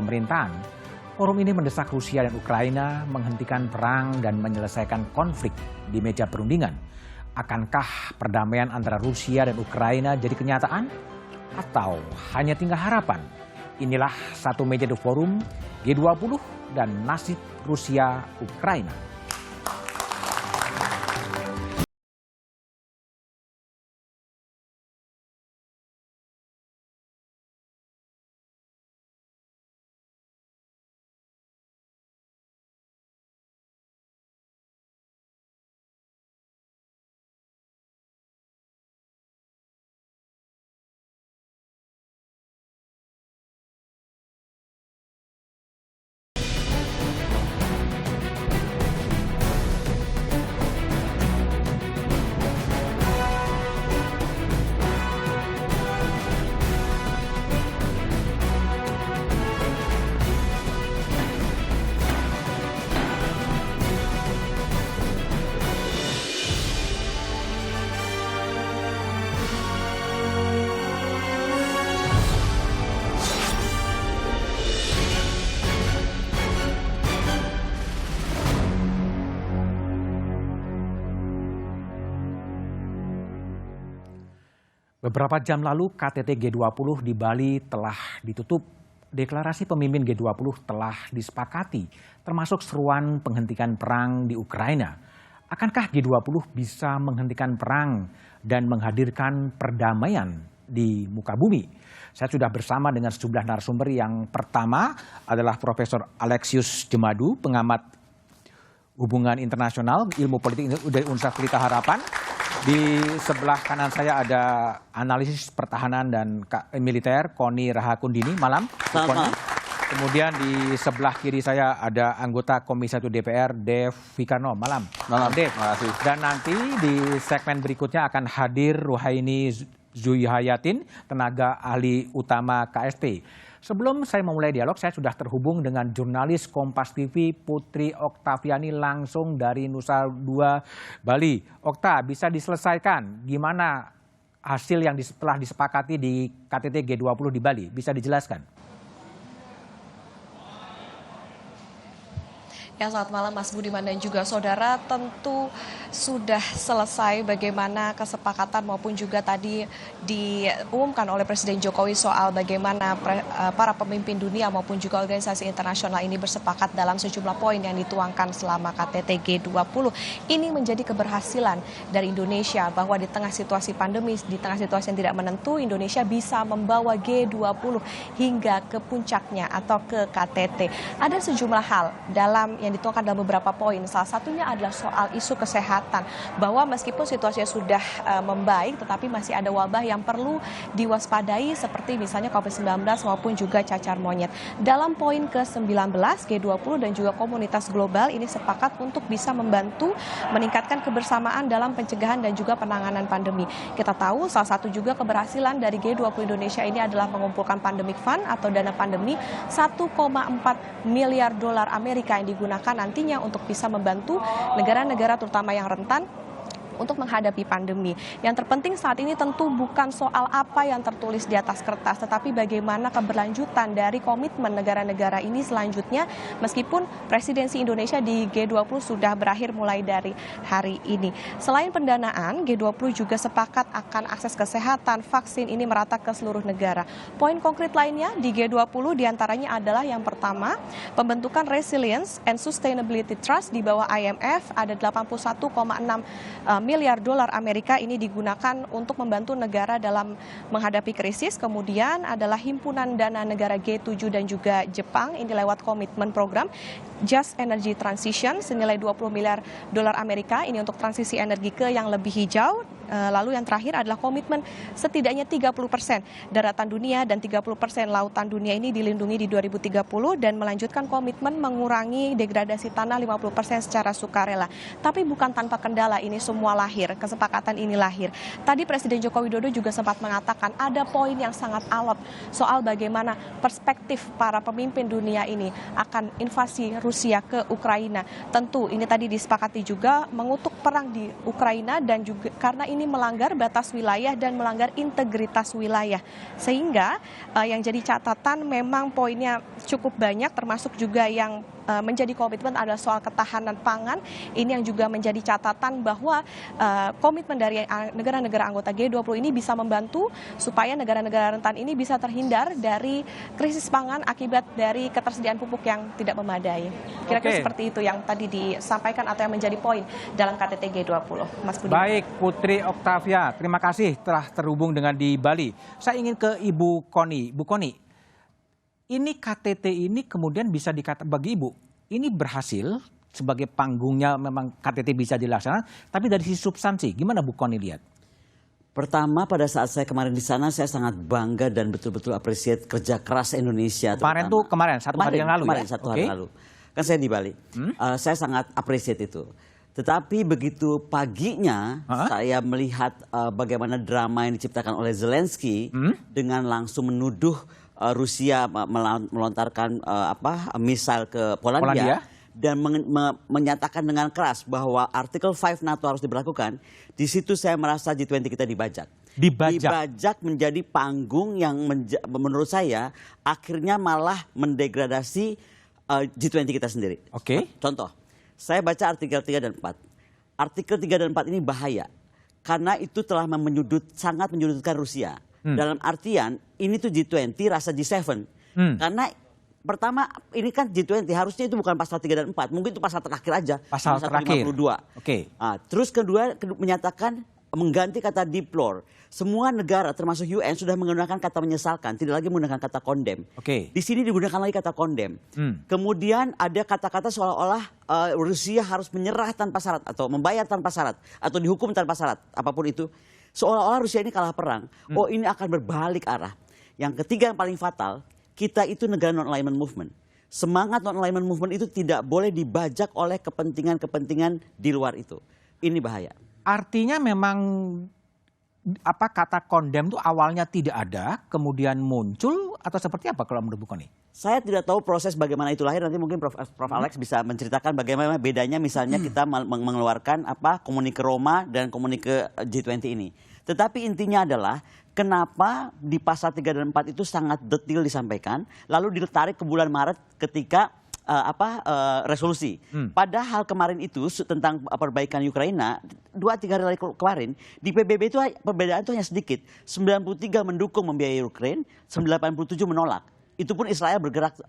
pemerintahan. Forum ini mendesak Rusia dan Ukraina menghentikan perang dan menyelesaikan konflik di meja perundingan. Akankah perdamaian antara Rusia dan Ukraina jadi kenyataan? Atau hanya tinggal harapan? Inilah satu meja di forum G20 dan nasib Rusia-Ukraina. Beberapa jam lalu KTT G20 di Bali telah ditutup. Deklarasi pemimpin G20 telah disepakati, termasuk seruan penghentian perang di Ukraina. Akankah G20 bisa menghentikan perang dan menghadirkan perdamaian di muka bumi? Saya sudah bersama dengan sejumlah narasumber. Yang pertama adalah Profesor Alexius Jemadu, pengamat hubungan internasional, ilmu politik dari Universitas Pelita Harapan. Di sebelah kanan saya ada analisis pertahanan dan militer Koni Rahakundini. Malam, Koni. Kemudian di sebelah kiri saya ada anggota Komisi 1 DPR Dev Fikano. Malam, Dev. Dan nanti di segmen berikutnya akan hadir Ruhaini Zuihayatin, tenaga ahli utama KSP. Sebelum saya memulai dialog, saya sudah terhubung dengan jurnalis Kompas TV Putri Oktaviani langsung dari Nusa Dua, Bali. Okta, bisa diselesaikan gimana hasil yang telah disepakati di KTT G20 di Bali? Bisa dijelaskan? Ya, selamat malam Mas Budiman dan juga saudara. Tentu sudah selesai bagaimana kesepakatan maupun juga tadi diumumkan oleh Presiden Jokowi soal bagaimana para pemimpin dunia maupun juga organisasi internasional ini bersepakat dalam sejumlah poin yang dituangkan selama KTT G20. Ini menjadi keberhasilan dari Indonesia bahwa di tengah situasi pandemi, di tengah situasi yang tidak menentu, Indonesia bisa membawa G20 hingga ke puncaknya atau ke KTT. Ada sejumlah hal yang dituangkan dalam beberapa poin. Salah satunya adalah soal isu kesehatan, bahwa meskipun situasinya sudah membaik, tetapi masih ada wabah yang perlu diwaspadai seperti misalnya COVID-19 maupun juga cacar monyet. Dalam poin ke-19, G20 dan juga komunitas global ini sepakat untuk bisa membantu meningkatkan kebersamaan dalam pencegahan dan juga penanganan pandemi. Kita tahu salah satu juga keberhasilan dari G20 Indonesia ini adalah mengumpulkan pandemic fund atau dana pandemi 1,4 miliar dolar Amerika yang digunakan nantinya untuk bisa membantu negara-negara terutama yang rentan untuk menghadapi pandemi. Yang terpenting saat ini tentu bukan soal apa yang tertulis di atas kertas, tetapi bagaimana keberlanjutan dari komitmen negara-negara ini selanjutnya, meskipun presidensi Indonesia di G20 sudah berakhir mulai dari hari ini. Selain pendanaan, G20 juga sepakat akan akses kesehatan, vaksin ini merata ke seluruh negara. Poin konkret lainnya di G20 diantaranya adalah yang pertama, pembentukan Resilience and Sustainability Trust di bawah IMF, ada 81,6 miliar dolar Amerika ini digunakan untuk membantu negara dalam menghadapi krisis. Kemudian adalah himpunan dana negara G7 dan juga Jepang, ini lewat komitmen program Just Energy Transition senilai 20 miliar dolar Amerika, ini untuk transisi energi ke yang lebih hijau. Lalu yang terakhir adalah komitmen setidaknya 30% daratan dunia dan 30% lautan dunia ini dilindungi di 2030 dan melanjutkan komitmen mengurangi degradasi tanah 50% secara sukarela. Tapi bukan tanpa kendala ini semua lahir, kesepakatan ini lahir. Tadi Presiden Joko Widodo juga sempat mengatakan ada poin yang sangat alot soal bagaimana perspektif para pemimpin dunia ini akan invasi Rusia ke Ukraina. Tentu ini tadi disepakati juga mengutuk perang di Ukraina dan juga karena ini melanggar batas wilayah dan melanggar integritas wilayah. Sehingga yang jadi catatan memang poinnya cukup banyak, termasuk juga yang menjadi komitmen adalah soal ketahanan pangan. Ini yang juga menjadi catatan bahwa komitmen dari negara-negara anggota G20 ini bisa membantu supaya negara-negara rentan ini bisa terhindar dari krisis pangan akibat dari ketersediaan pupuk yang tidak memadai. Kira-kira seperti itu yang tadi disampaikan atau yang menjadi poin dalam KTT G20. Mas Budi. Baik, Putri Oktavia, terima kasih telah terhubung dengan di Bali. Saya ingin ke Ibu Koni. Bu Koni, ini KTT ini kemudian bisa dikatakan bagi Ibu, ini berhasil sebagai panggungnya memang KTT bisa dilaksanakan, tapi dari sisi substansi, gimana Bu Koni lihat? Pertama, pada saat saya kemarin di sana, saya sangat bangga dan betul-betul appreciate kerja keras Indonesia. Kemarin, satu hari yang lalu kemarin, ya? Satu hari lalu. Kan saya di Bali. Saya sangat appreciate itu. Tetapi begitu paginya saya melihat bagaimana drama yang diciptakan oleh Zelensky dengan langsung menuduh Rusia melontarkan misal ke Polandia dan menyatakan dengan keras bahwa artikel 5 NATO harus diberlakukan. Di situ saya merasa G20 kita dibajak. Dibajak menjadi panggung yang menurut saya akhirnya malah mendegradasi G20 kita sendiri. Contoh, saya baca artikel 3 dan 4. Artikel 3 dan 4 ini bahaya karena itu telah sangat menyudutkan Rusia. Dalam artian ini tuh G20 rasa G7. Karena pertama ini kan G20 harusnya itu bukan pasal 3 dan 4. Mungkin itu pasal terakhir aja. Pasal terakhir. 52. Terus kedua menyatakan mengganti kata deplore. Semua negara termasuk UN sudah menggunakan kata menyesalkan, tidak lagi menggunakan kata condemn. Di sini digunakan lagi kata condemn. Kemudian ada kata-kata seolah-olah Rusia harus menyerah tanpa syarat atau membayar tanpa syarat atau dihukum tanpa syarat, apapun itu. Seolah-olah Rusia ini kalah perang. Oh, ini akan berbalik arah. Yang ketiga yang paling fatal, kita itu negara non-alignment movement. Semangat non-alignment movement itu tidak boleh dibajak oleh kepentingan-kepentingan di luar itu. Ini bahaya. Artinya memang kata condemn itu awalnya tidak ada, kemudian muncul atau seperti apa kalau menurut Bu Koni? Saya tidak tahu proses bagaimana itu lahir. Nanti mungkin Prof. Alex bisa menceritakan bagaimana bedanya misalnya kita mengeluarkan komunike Roma dan komunike G20 ini. Tetapi intinya adalah kenapa di pasal 3 dan 4 itu sangat detail disampaikan, lalu ditarik ke bulan Maret ketika resolusi. Padahal kemarin itu tentang perbaikan Ukraina 2-3 hari kemarin di PBB itu perbedaan itu hanya sedikit. 93 mendukung membiayai Ukraina, 87 menolak. Itu pun Israel bergerak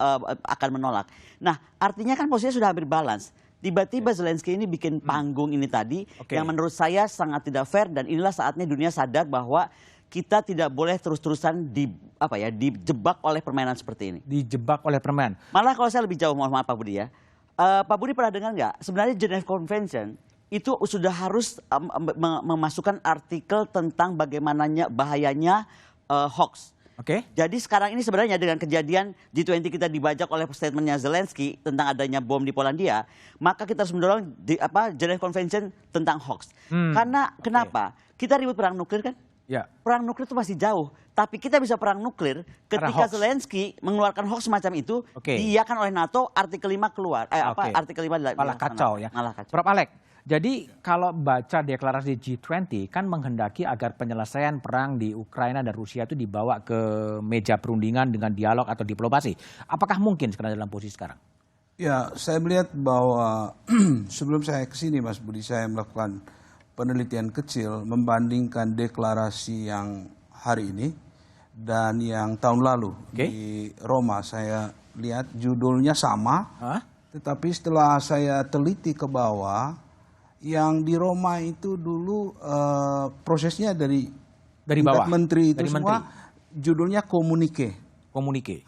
akan menolak. Nah, artinya kan posisinya sudah hampir balance. Tiba-tiba Zelensky ini bikin panggung ini tadi yang menurut saya sangat tidak fair, dan inilah saatnya dunia sadar bahwa kita tidak boleh terus-terusan dijebak oleh permainan seperti ini. Dijebak oleh permainan. Malah kalau saya lebih jauh, mohon maaf Pak Budi ya. Pak Budi pernah dengar nggak? Sebenarnya Geneva Convention itu sudah harus memasukkan artikel tentang bagaimananya bahayanya hoax. Jadi sekarang ini sebenarnya dengan kejadian G20 kita dibajak oleh statementnya Zelensky tentang adanya bom di Polandia, maka kita harus mendorong Geneva Convention tentang hoax. Karena kenapa? Kita ribut perang nuklir kan? Perang nuklir itu masih jauh, tapi kita bisa perang nuklir ketika Zelensky mengeluarkan hoax semacam itu, diiyakan oleh NATO, artikel 5 keluar. Artikel 5 malah kacau ya. Prof. Alex, jadi kalau baca deklarasi G20 kan menghendaki agar penyelesaian perang di Ukraina dan Rusia itu dibawa ke meja perundingan dengan dialog atau diplomasi. Apakah mungkin sekarang dalam posisi sekarang? Ya, saya melihat bahwa sebelum saya ke sini Mas Budi, saya melakukan penelitian kecil membandingkan deklarasi yang hari ini dan yang tahun lalu di Roma. Saya lihat judulnya sama, tetapi setelah saya teliti ke bawah, yang di Roma itu dulu prosesnya dari bawah, menteri itu dari semua menteri. Judulnya komunike.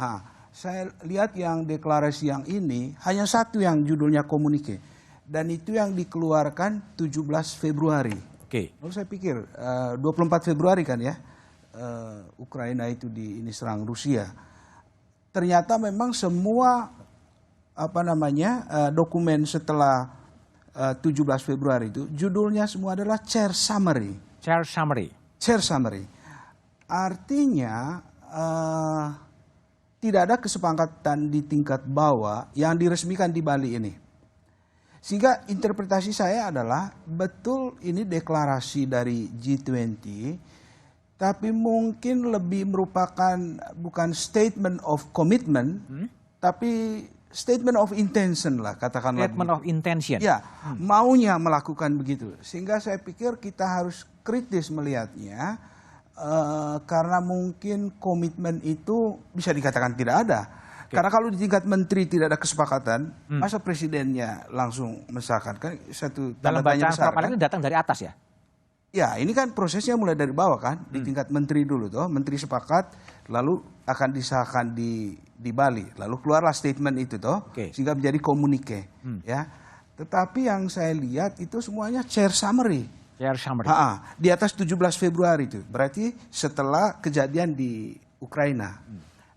Saya lihat yang deklarasi yang ini hanya satu yang judulnya komunike. Dan itu yang dikeluarkan 17 Februari. Lalu saya pikir 24 Februari kan ya, Ukraina itu ini serang Rusia. Ternyata memang semua dokumen setelah 17 Februari itu judulnya semua adalah chair summary. Artinya tidak ada kesepakatan di tingkat bawah yang diresmikan di Bali ini. Sehingga interpretasi saya adalah betul ini deklarasi dari G20, tapi mungkin lebih merupakan bukan statement of commitment, tapi statement of intention lah, katakanlah. Statement of intention. Ya, maunya melakukan begitu. Sehingga saya pikir kita harus kritis melihatnya, karena mungkin komitmen itu bisa dikatakan tidak ada. Karena kalau di tingkat menteri tidak ada kesepakatan, masa presidennya langsung mesahkan? Kan satu Dalam bacaan propaganda itu datang dari atas ya? Ya, ini kan prosesnya mulai dari bawah kan, di tingkat menteri dulu toh, menteri sepakat, lalu akan disahkan di Bali, lalu keluarlah statement itu toh, sehingga menjadi komunike, ya. Tetapi yang saya lihat itu semuanya chair summary. Chair summary. Di atas 17 Februari itu, berarti setelah kejadian di Ukraina.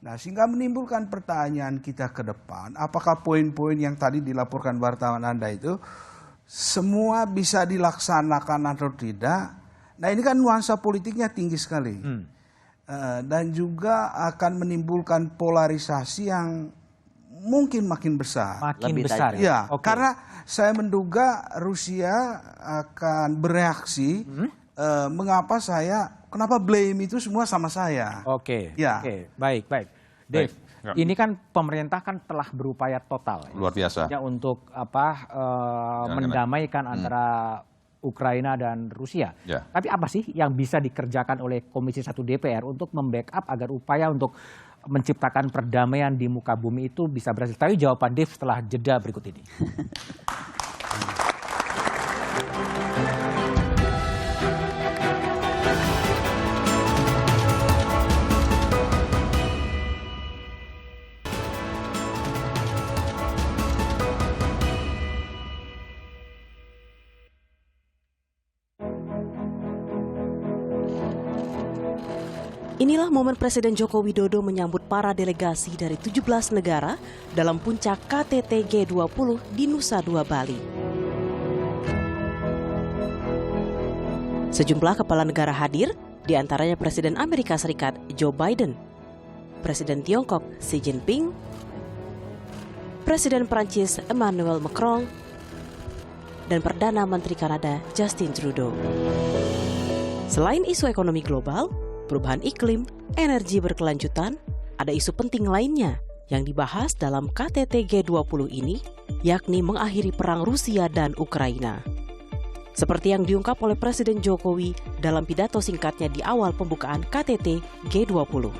Nah, sehingga menimbulkan pertanyaan kita ke depan, apakah poin-poin yang tadi dilaporkan wartawan Anda itu semua bisa dilaksanakan atau tidak? Nah, ini kan nuansa politiknya tinggi sekali. Dan juga akan menimbulkan polarisasi yang mungkin makin besar. Makin besar ya? Karena saya menduga Rusia akan bereaksi, kenapa blame itu semua sama saya. Baik. Dave, ini kan pemerintah kan telah berupaya total luar biasa ya, untuk mendamaikan antara Ukraina dan Rusia. Tapi apa sih yang bisa dikerjakan oleh Komisi 1 DPR untuk membackup agar upaya untuk menciptakan perdamaian di muka bumi itu bisa berhasil? Tapi jawaban Dave setelah jeda berikut ini. Inilah momen Presiden Joko Widodo menyambut para delegasi dari 17 negara dalam puncak KTT G20 di Nusa Dua, Bali. Sejumlah kepala negara hadir, di antaranya Presiden Amerika Serikat Joe Biden, Presiden Tiongkok Xi Jinping, Presiden Prancis Emmanuel Macron, dan Perdana Menteri Kanada Justin Trudeau. Selain isu ekonomi global, perubahan iklim, energi berkelanjutan, ada isu penting lainnya yang dibahas dalam KTT G20 ini, yakni mengakhiri perang Rusia dan Ukraina. Seperti yang diungkap oleh Presiden Jokowi dalam pidato singkatnya di awal pembukaan KTT G20.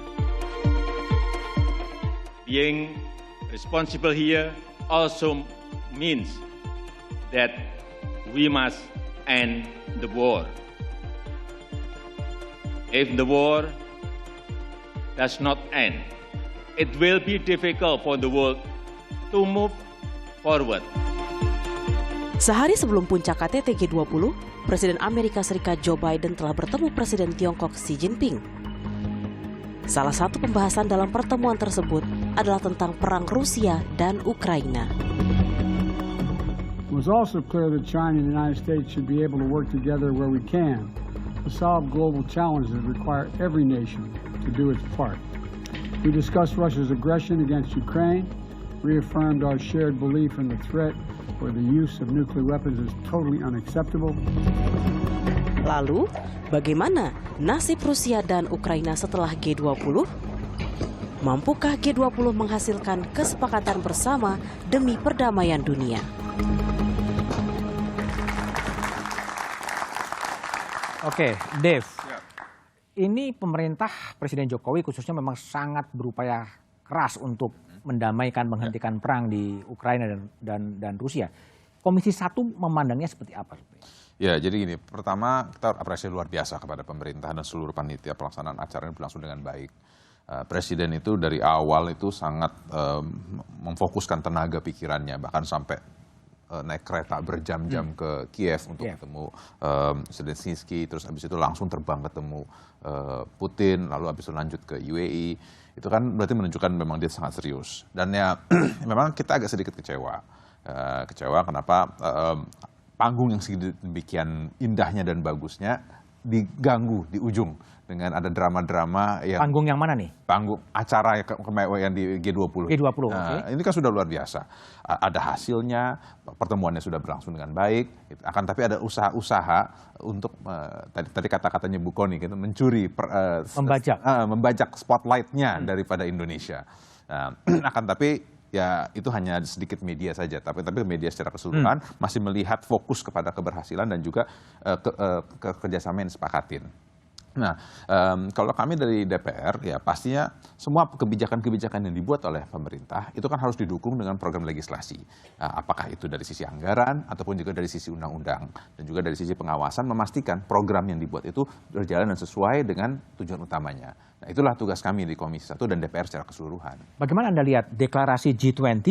Being responsible here also means that we must end the war. If the war does not end, it will be difficult for the world to move forward. Sehari sebelum puncak KTT G20, Presiden Amerika Serikat Joe Biden telah bertemu Presiden Tiongkok Xi Jinping. Salah satu pembahasan dalam pertemuan tersebut adalah tentang perang Rusia dan Ukraina. It was also clear that China and the United States should be able to work together where we can to solve global challenges that require every nation to do its part. We discussed Russia's aggression against Ukraine, reaffirmed our shared belief in the threat where the use of nuclear weapons is totally unacceptable. Lalu, bagaimana nasib Rusia dan Ukraina setelah G20? Mampukah G20 menghasilkan kesepakatan bersama demi perdamaian dunia? Oke, Dave. Ini pemerintah Presiden Jokowi khususnya memang sangat berupaya keras untuk mendamaikan, menghentikan perang di Ukraina dan Rusia. Komisi 1 memandangnya seperti apa? Ya, jadi gini, pertama kita apresiasi luar biasa kepada pemerintah dan seluruh panitia pelaksanaan acara ini berlangsung dengan baik. Presiden itu dari awal itu sangat memfokuskan tenaga pikirannya, bahkan sampai naik kereta berjam-jam ke Kiev untuk ketemu Zelensky, terus habis itu langsung terbang ketemu Putin, lalu habis itu lanjut ke UAE. Itu kan berarti menunjukkan memang dia sangat serius. Dan ya memang kita agak sedikit kecewa. Kecewa kenapa panggung yang sedemikian indahnya dan bagusnya diganggu di ujung dengan ada drama-drama yang Panggung yang mana nih? panggung acara yang di G20. G20, Nah, ini kan sudah luar biasa. Ada hasilnya, pertemuannya sudah berlangsung dengan baik. Akan tapi ada usaha-usaha untuk tadi kata-katanya Bu Kony, gitu, mencuri, membajak spotlight-nya daripada Indonesia. Akan tapi ya itu hanya sedikit media saja. Tapi media secara keseluruhan masih melihat fokus kepada keberhasilan dan juga kerjasama yang disepakatin. Nah, kalau kami dari DPR, ya pastinya semua kebijakan-kebijakan yang dibuat oleh pemerintah itu kan harus didukung dengan program legislasi. Apakah itu dari sisi anggaran ataupun juga dari sisi undang-undang dan juga dari sisi pengawasan, memastikan program yang dibuat itu berjalan dan sesuai dengan tujuan utamanya. Nah, itulah tugas kami di Komisi 1 dan DPR secara keseluruhan. Bagaimana Anda lihat deklarasi G20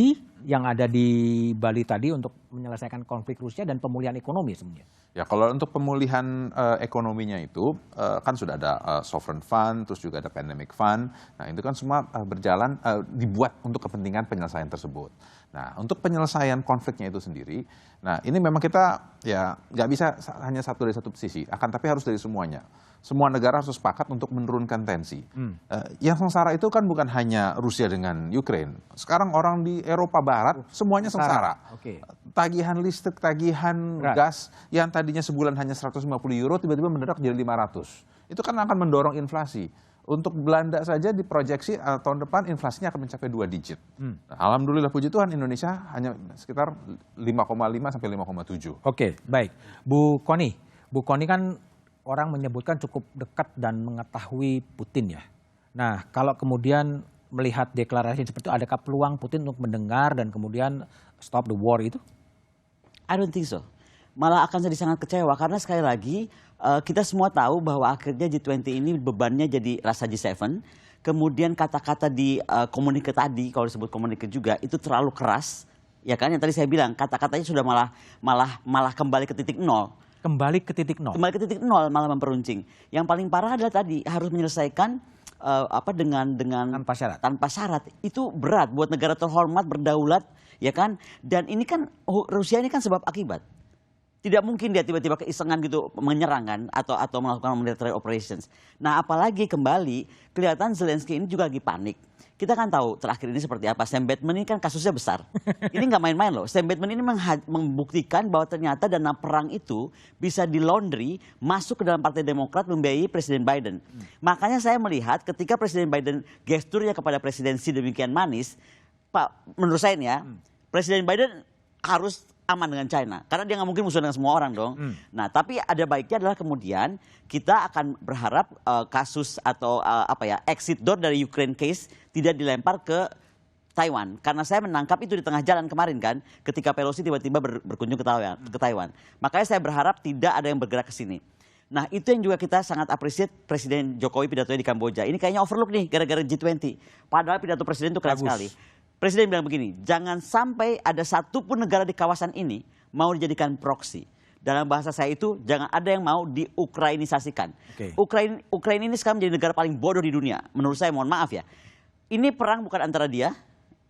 yang ada di Bali tadi untuk menyelesaikan konflik Rusia dan pemulihan ekonomi sebenarnya? Ya, kalau untuk pemulihan ekonominya itu kan sudah ada sovereign fund, terus juga ada pandemic fund. Nah, itu kan semua berjalan dibuat untuk kepentingan penyelesaian tersebut. Nah, untuk penyelesaian konfliknya itu sendiri, nah ini memang kita ya nggak bisa hanya satu dari satu sisi, akan tapi harus dari semuanya. Semua negara harus sepakat untuk menurunkan tensi. Yang sengsara itu kan bukan hanya Rusia dengan Ukraine. Sekarang orang di Eropa Barat semuanya sengsara. Tagihan listrik, tagihan gas yang tadinya sebulan hanya 150 euro tiba-tiba mendadak jadi 500. Itu kan akan mendorong inflasi. Untuk Belanda saja diproyeksi tahun depan inflasinya akan mencapai 2 digit. Nah, alhamdulillah puji Tuhan Indonesia hanya sekitar 5,5 sampai 5,7. Oke, baik. Bu Kony kan orang menyebutkan cukup dekat dan mengetahui Putin ya. Nah, kalau kemudian melihat deklarasi seperti itu, adakah peluang Putin untuk mendengar dan kemudian stop the war itu? I don't think so. Malah akan jadi sangat kecewa karena sekali lagi kita semua tahu bahwa akhirnya G20 ini bebannya jadi rasa G7. Kemudian kata-kata di komunike tadi, kalau disebut komunike juga, itu terlalu keras. Ya kan, yang tadi saya bilang kata-katanya sudah malah kembali ke titik nol. Kembali ke titik nol. Kembali ke titik nol, malah memperuncing. Yang paling parah adalah tadi harus menyelesaikan dengan tanpa syarat. Itu berat buat negara terhormat berdaulat, ya kan? Dan ini kan Rusia ini kan sebab akibat. Tidak mungkin dia tiba-tiba keisengan gitu menyerang kan atau melakukan military operations. Nah, apalagi kembali kelihatan Zelensky ini juga lagi panik. Kita kan tahu terakhir ini seperti apa. Sam Bankman ini kan kasusnya besar. Ini nggak main-main loh. Sam Bankman ini membuktikan bahwa ternyata dana perang itu bisa di-laundry masuk ke dalam Partai Demokrat membiayai Presiden Biden. Makanya saya melihat ketika Presiden Biden gesturnya kepada presidensi demikian manis, Pak, menurut saya ini ya, Presiden Biden harus aman dengan China. Karena dia nggak mungkin musuh dengan semua orang dong. Nah, tapi ada baiknya adalah kemudian kita akan berharap kasus atau exit door dari Ukraine case tidak dilempar ke Taiwan. Karena saya menangkap itu di tengah jalan kemarin kan, ketika Pelosi tiba-tiba berkunjung ke Taiwan. Makanya saya berharap tidak ada yang bergerak ke sini. Nah, itu yang juga kita sangat appreciate Presiden Jokowi pidatonya di Kamboja. Ini kayaknya overlook nih gara-gara G20. Padahal pidato Presiden itu keren sekali. Presiden bilang begini, jangan sampai ada satupun negara di kawasan ini mau dijadikan proksi. Dalam bahasa saya itu, jangan ada yang mau diukrainisasikan. Ukraina ini sekarang menjadi negara paling bodoh di dunia. Menurut saya, mohon maaf ya. Ini perang bukan antara dia.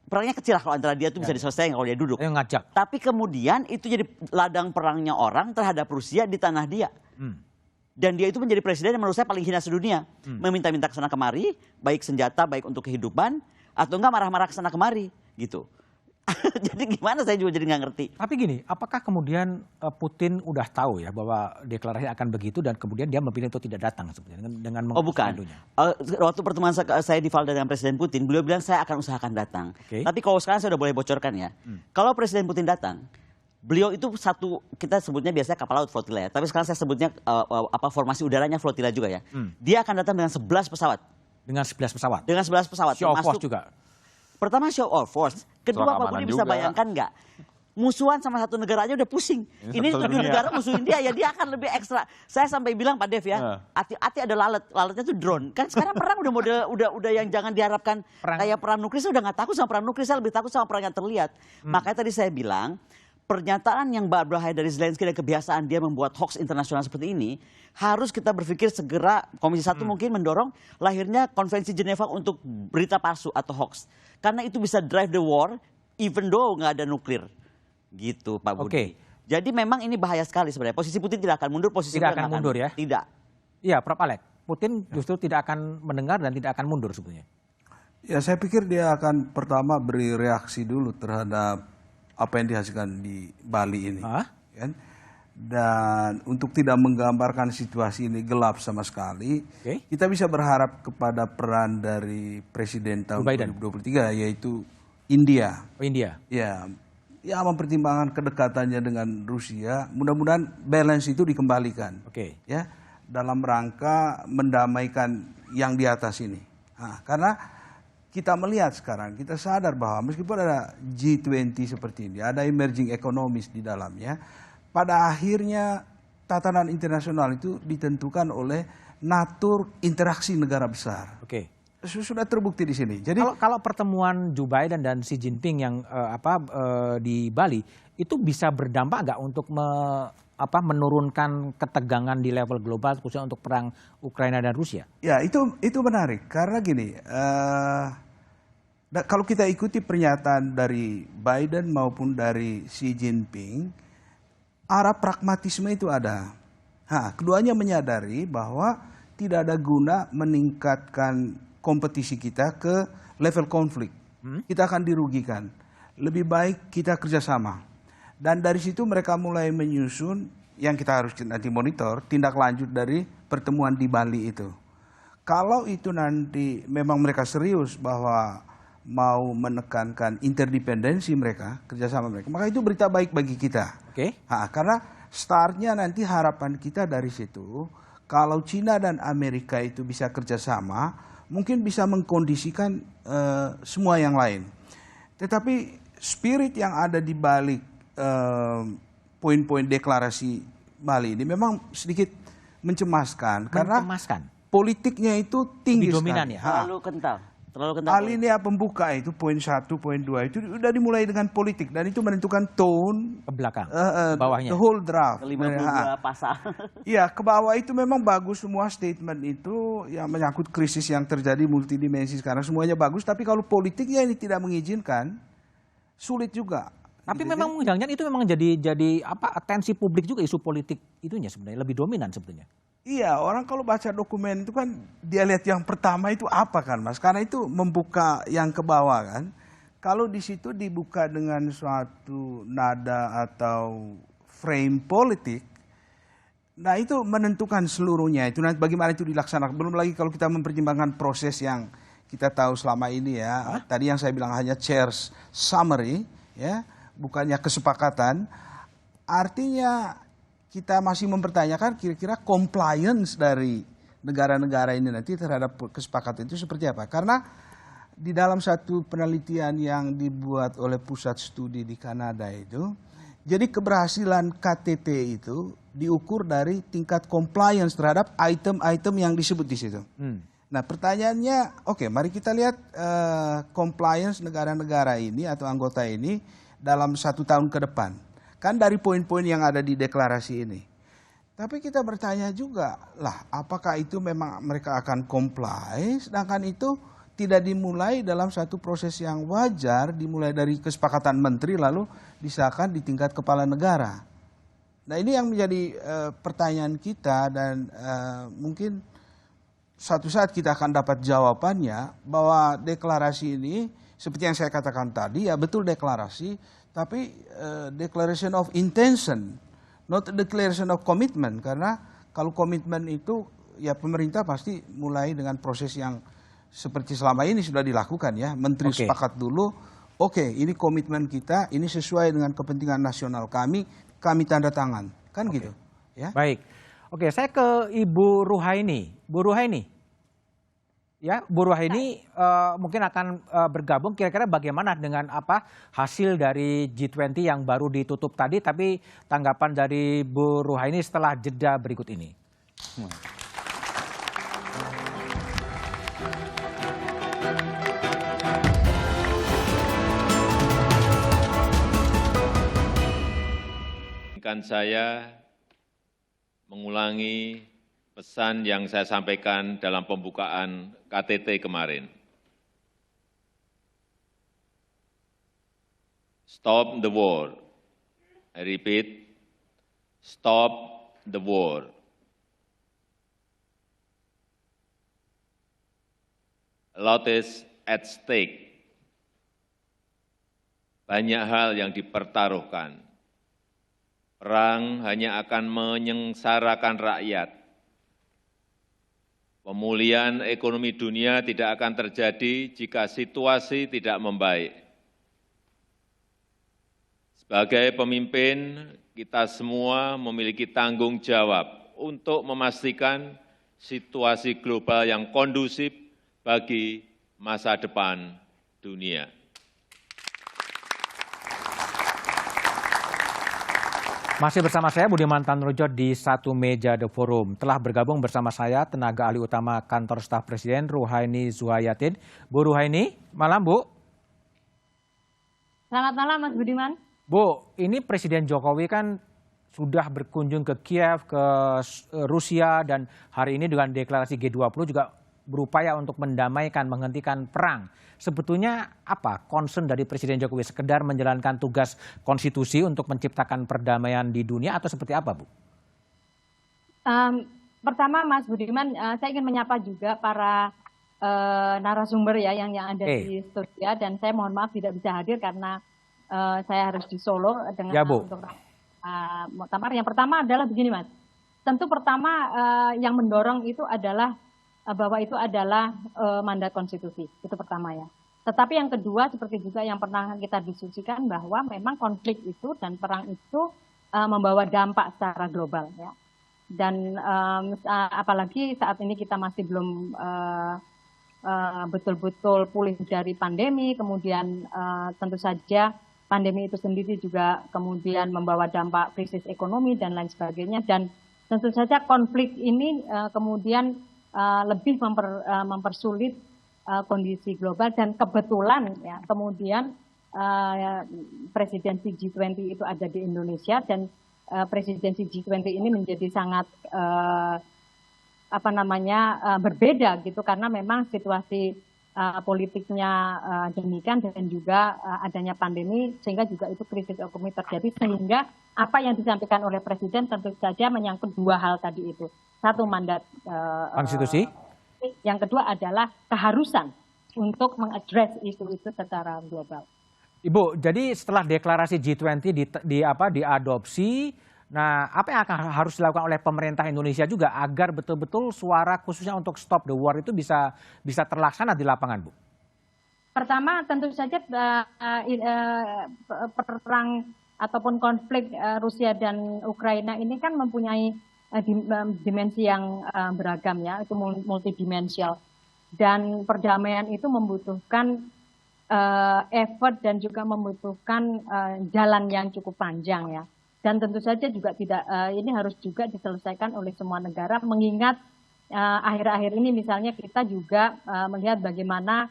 Perangnya kecil lah kalau antara dia itu bisa diselesaikan kalau dia duduk. Ngajak. Tapi kemudian itu jadi ladang perangnya orang terhadap Rusia di tanah dia. Dan dia itu menjadi presiden yang menurut saya paling hina sedunia. Meminta-minta kesana kemari, baik senjata, baik untuk kehidupan, atau enggak marah-marah kesana kemari gitu. Jadi gimana saya juga jadi nggak ngerti. Tapi gini, apakah kemudian Putin udah tahu ya bahwa deklarasi akan begitu dan kemudian dia memilih untuk tidak datang sebenarnya dengan bukan. Waktu pertemuan saya di Valda dengan Presiden Putin, beliau bilang saya akan usahakan datang. Tapi kalau sekarang saya udah boleh bocorkan ya. Kalau Presiden Putin datang, beliau itu kita sebutnya biasanya kapal laut flotilla ya. Tapi sekarang saya sebutnya formasi udaranya flotilla juga ya. Dia akan datang dengan 11 pesawat. Dengan 11 pesawat? Dengan 11 pesawat. Show of force juga? Pertama show of force. Kedua Pak Budi bisa bayangkan nggak? Musuhan sama satu negara aja udah pusing. Ini 7 negara musuhin dia, ya dia akan lebih ekstra. Saya sampai bilang Pak Dev ya, hati-hati ada lalatnya tuh drone. Kan sekarang perang udah yang jangan diharapkan kayak perang nuklir. Saya udah nggak takut sama perang nuklir, saya lebih takut sama perang yang terlihat. Makanya tadi saya bilang, pernyataan yang berbahaya dari Zelensky dan kebiasaan dia membuat hoax internasional seperti ini, harus kita berpikir segera Komisi 1 mungkin mendorong lahirnya Konvensi Geneva untuk berita palsu atau hoax. Karena itu bisa drive the war even though nggak ada nuklir. Gitu Pak Budi. Jadi memang ini bahaya sekali sebenarnya. Posisi Putin tidak akan mundur, posisi tidak akan mundur ya? Tidak. Iya, Prof. Alex, Putin justru tidak akan mendengar dan tidak akan mundur sebetulnya. Ya, saya pikir dia akan pertama beri reaksi dulu terhadap apa yang dihasilkan di Bali ini. Kan? Dan untuk tidak menggambarkan situasi ini gelap sama sekali, kita bisa berharap kepada peran dari Presiden tahun 2023 yaitu India. Oh, India. Ya, mempertimbangkan kedekatannya dengan Rusia, mudah-mudahan balance itu dikembalikan. Ya, dalam rangka mendamaikan yang di atas ini. Nah, karena kita melihat sekarang, kita sadar bahwa meskipun ada G20 seperti ini, ada emerging economies di dalamnya, pada akhirnya tatanan internasional itu ditentukan oleh natur interaksi negara besar. Sudah terbukti di sini. Jadi kalau pertemuan Joe Biden dan Xi Jinping yang di Bali itu bisa berdampak nggak untuk menurunkan ketegangan di level global khususnya untuk perang Ukraina dan Rusia? Ya, itu menarik karena gini, kalau kita ikuti pernyataan dari Biden maupun dari Xi Jinping, arah pragmatisme itu ada. Keduanya menyadari bahwa tidak ada guna meningkatkan kompetisi kita ke level konflik. Kita akan dirugikan. Lebih baik kita kerjasama. Dan dari situ mereka mulai menyusun yang kita harus nanti monitor tindak lanjut dari pertemuan di Bali itu. Kalau itu nanti memang mereka serius bahwa mau menekankan interdependensi mereka, kerjasama mereka, maka itu berita baik bagi kita. Karena startnya nanti harapan kita dari situ, kalau Cina dan Amerika itu bisa kerjasama, mungkin bisa mengkondisikan semua yang lain. Tetapi spirit yang ada di balik poin-poin deklarasi Bali ini memang sedikit mencemaskan. Karena politiknya itu tinggi lebih dominan sekali. ya? Terlalu kental. Alinea pembuka itu poin 1, poin 2 itu udah dimulai dengan politik dan itu menentukan tone ke belakang, bawahnya. The whole draft. 52 pasal. Iya, ke bawah itu memang bagus semua statement itu yang menyangkut krisis yang terjadi multidimensi sekarang semuanya bagus, tapi kalau politiknya ini tidak mengizinkan, sulit juga. Tapi memang jangan-jangan itu memang jadi atensi publik juga isu politik itunya sebenarnya lebih dominan sebetulnya. Iya, orang kalau baca dokumen itu kan dia lihat yang pertama itu apa kan, Mas? Karena itu membuka yang ke bawah kan. Kalau di situ dibuka dengan suatu nada atau frame politik, nah itu menentukan seluruhnya. Itu nanti bagaimana itu dilaksanakan. Belum lagi kalau kita mempertimbangkan proses yang kita tahu selama ini ya. Tadi yang saya bilang hanya chairs summary, ya, bukannya kesepakatan. Artinya kita masih mempertanyakan kira-kira compliance dari negara-negara ini nanti terhadap kesepakatan itu seperti apa. Karena di dalam satu penelitian yang dibuat oleh pusat studi di Kanada itu, jadi keberhasilan KTT itu diukur dari tingkat compliance terhadap item-item yang disebut di situ. Nah pertanyaannya, oke, mari kita lihat compliance negara-negara ini atau anggota ini dalam 1 tahun ke depan. Kan dari poin-poin yang ada di deklarasi ini. Tapi kita bertanya juga, lah apakah itu memang mereka akan comply, sedangkan itu tidak dimulai dalam satu proses yang wajar, dimulai dari kesepakatan menteri lalu disahkan di tingkat kepala negara. Nah ini yang menjadi pertanyaan kita dan mungkin suatu saat kita akan dapat jawabannya bahwa deklarasi ini seperti yang saya katakan tadi ya betul deklarasi, tapi declaration of intention, not declaration of commitment. Karena kalau komitmen itu ya pemerintah pasti mulai dengan proses yang seperti selama ini sudah dilakukan ya. Menteri sepakat dulu, oke, ini komitmen kita, ini sesuai dengan kepentingan nasional kami tanda tangan. Kan gitu. Ya. Baik. Oke, saya ke Ibu Ruhaini. Bu Ruhaini. Ya, Bu Ruhaini mungkin akan bergabung kira-kira bagaimana dengan hasil dari G20 yang baru ditutup tadi, tapi tanggapan dari Bu Ruhaini setelah jeda berikut ini. Saya mengulangi pesan yang saya sampaikan dalam pembukaan KTT kemarin. Stop the war. I repeat, stop the war. A lot is at stake. Banyak hal yang dipertaruhkan. Perang hanya akan menyengsarakan rakyat. Pemulihan ekonomi dunia tidak akan terjadi jika situasi tidak membaik. Sebagai pemimpin, kita semua memiliki tanggung jawab untuk memastikan situasi global yang kondusif bagi masa depan dunia. Masih bersama saya Budiman Tanrujo di Satu Meja The Forum. Telah bergabung bersama saya tenaga ahli utama Kantor Staf Presiden Ruhaini Zuhayatin. Bu Ruhaini, malam Bu. Selamat malam Mas Budiman. Bu, ini Presiden Jokowi kan sudah berkunjung ke Kiev, ke Rusia, dan hari ini dengan deklarasi G20 juga berupaya untuk mendamaikan, menghentikan perang. Sebetulnya apa concern dari Presiden Jokowi? Sekedar menjalankan tugas konstitusi untuk menciptakan perdamaian di dunia atau seperti apa, Bu? Pertama Mas Budiman, saya ingin menyapa juga para narasumber ya yang ada di studio, dan saya mohon maaf tidak bisa hadir karena saya harus di Solo dengan ya, Bu. Untuk muktamar. Yang pertama adalah begini Mas, tentu pertama yang mendorong itu adalah bahwa itu adalah mandat konstitusi, itu pertama ya. Tetapi yang kedua seperti juga yang pernah kita diskusikan bahwa memang konflik itu dan perang itu membawa dampak secara global ya. Dan apalagi saat ini kita masih belum betul-betul pulih dari pandemi, kemudian tentu saja pandemi itu sendiri juga kemudian membawa dampak krisis ekonomi dan lain sebagainya, dan tentu saja konflik ini kemudian lebih mempersulit kondisi global, dan kebetulan ya kemudian presidensi G20 itu ada di Indonesia, dan presidensi G20 ini menjadi sangat berbeda gitu karena memang situasi politiknya demikian, dan juga adanya pandemi sehingga juga itu krisis ekonomi terjadi, sehingga apa yang disampaikan oleh Presiden tentu saja menyangkut dua hal tadi itu. Satu, mandat konstitusi. Yang kedua adalah keharusan untuk mengadres isu itu secara global. Ibu, jadi setelah deklarasi G20 diadopsi, nah apa yang akan harus dilakukan oleh pemerintah Indonesia juga agar betul-betul suara khususnya untuk stop the war itu bisa terlaksana di lapangan, Bu? Pertama, tentu saja perang ataupun konflik Rusia dan Ukraina ini kan mempunyai dimensi yang beragam ya, itu multidimensional, dan perdamaian itu membutuhkan effort dan juga membutuhkan jalan yang cukup panjang ya, dan tentu saja juga tidak ini harus juga diselesaikan oleh semua negara, mengingat akhir-akhir ini misalnya kita juga melihat bagaimana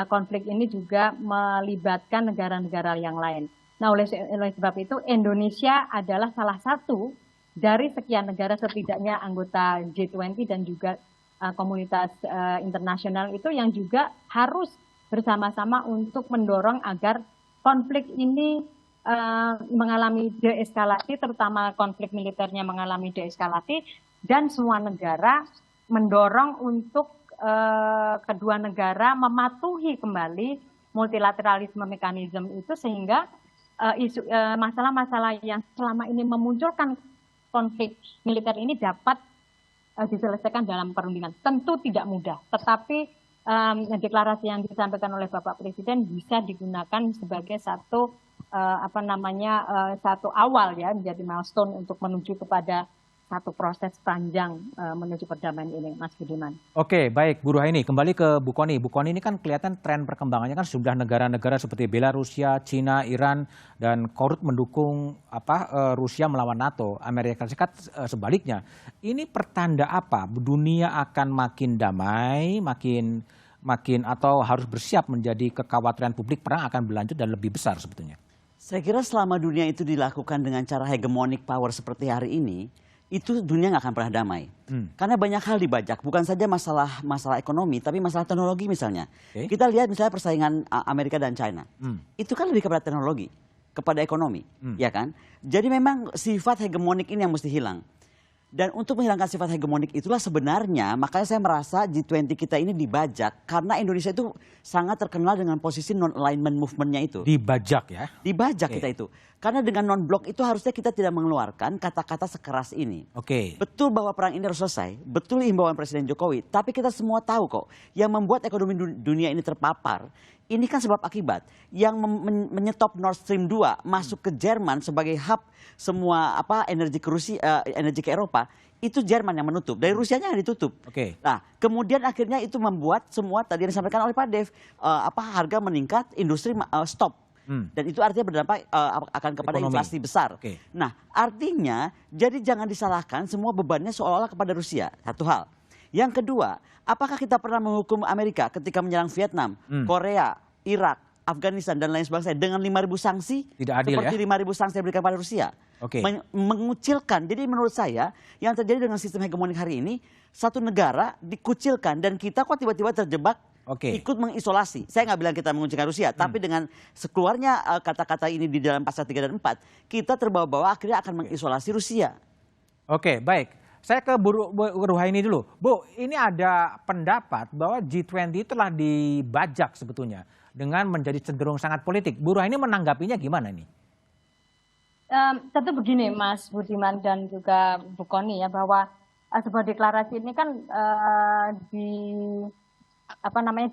konflik ini juga melibatkan negara-negara yang lain. Nah oleh sebab itu Indonesia adalah salah satu dari sekian negara, setidaknya anggota G20 dan juga komunitas internasional itu yang juga harus bersama-sama untuk mendorong agar konflik ini mengalami deeskalasi, terutama konflik militernya mengalami deeskalasi, dan semua negara mendorong untuk kedua negara mematuhi kembali multilateralisme mekanisme itu, sehingga masalah-masalah yang selama ini memunculkan konflik militer ini dapat diselesaikan dalam perundingan. Tentu tidak mudah, tetapi deklarasi yang disampaikan oleh Bapak Presiden bisa digunakan sebagai satu satu awal ya, menjadi milestone untuk menuju kepada satu proses panjang menuju perdamaian ini, Mas Budiman. Oke, baik Bu Ruhaini, kembali ke Bu Kony. Bu Kony, ini kan kelihatan tren perkembangannya kan sudah negara-negara seperti Belarusia, Cina, Iran, dan korut mendukung Rusia melawan NATO, Amerika Serikat sebaliknya. Ini pertanda apa? Dunia akan makin damai, makin atau harus bersiap menjadi kekhawatiran publik perang akan berlanjut dan lebih besar sebetulnya? Saya kira selama dunia itu dilakukan dengan cara hegemonic power seperti hari ini, itu dunia nggak akan pernah damai. Karena banyak hal dibajak, bukan saja masalah ekonomi, tapi masalah teknologi misalnya. Kita lihat misalnya persaingan Amerika dan China. Itu kan lebih kepada teknologi, kepada ekonomi, ya kan? Jadi memang sifat hegemonik ini yang mesti hilang. Dan untuk menghilangkan sifat hegemonik itulah sebenarnya makanya saya merasa G20 kita ini dibajak karena Indonesia itu sangat terkenal dengan posisi non-alignment movement-nya itu. Dibajak ya? Dibajak kita itu. Karena dengan non-blok itu harusnya kita tidak mengeluarkan kata-kata sekeras ini. Betul bahwa perang ini harus selesai, betul himbauan Presiden Jokowi, tapi kita semua tahu kok yang membuat ekonomi dunia ini terpapar, ini kan sebab akibat. Yang menyetop Nord Stream 2 masuk ke Jerman sebagai hub semua energi ke Eropa, itu Jerman yang menutup. Dari Rusianya yang ditutup. Nah, kemudian akhirnya itu membuat semua tadi yang disampaikan oleh Pak Dev, harga meningkat, industri stop. Dan itu artinya berdampak akan kepada inflasi besar. Nah, artinya jadi jangan disalahkan semua bebannya seolah-olah kepada Rusia. Satu hal. Yang kedua, apakah kita pernah menghukum Amerika ketika menyerang Vietnam, Korea, Irak, Afghanistan dan lain sebagainya dengan 5.000 sanksi? Tidak adil seperti ya? 5.000 sanksi yang diberikan pada Rusia. Mengucilkan. Jadi menurut saya yang terjadi dengan sistem hegemonik hari ini, satu negara dikucilkan dan kita kok tiba-tiba terjebak ikut mengisolasi. Saya nggak bilang kita mengucilkan Rusia, tapi dengan sekeluarnya kata-kata ini di dalam pasal 3 dan 4, kita terbawa-bawa akhirnya akan mengisolasi Rusia. Baik. Saya ke Bu Ruhaini dulu. Bu, ini ada pendapat bahwa G20 itulah dibajak sebetulnya dengan menjadi cenderung sangat politik. Bu Ruhaini menanggapinya gimana nih? Tentu begini Mas Budiman dan juga Bu Kony ya, bahwa sebuah deklarasi ini kan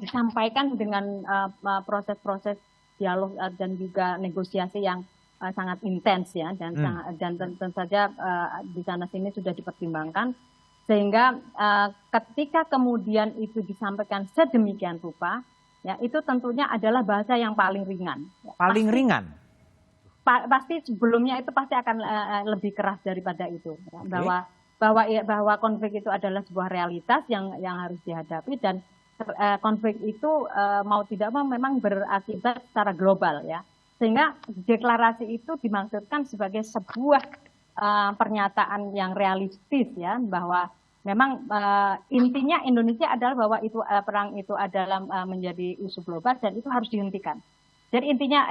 disampaikan dengan proses-proses dialog dan juga negosiasi yang sangat intens ya, dan tentu saja di sana sini sudah dipertimbangkan sehingga ketika kemudian itu disampaikan sedemikian rupa ya, itu tentunya adalah bahasa yang paling ringan. Paling ringan? Pasti sebelumnya itu pasti akan lebih keras daripada itu ya. Bahwa konflik itu adalah sebuah realitas yang harus dihadapi, dan konflik itu mau tidak mau memang berakibat secara global ya. Sehingga deklarasi itu dimaksudkan sebagai sebuah pernyataan yang realistis ya, bahwa memang intinya Indonesia adalah bahwa itu perang itu adalah menjadi isu global dan itu harus dihentikan. Jadi intinya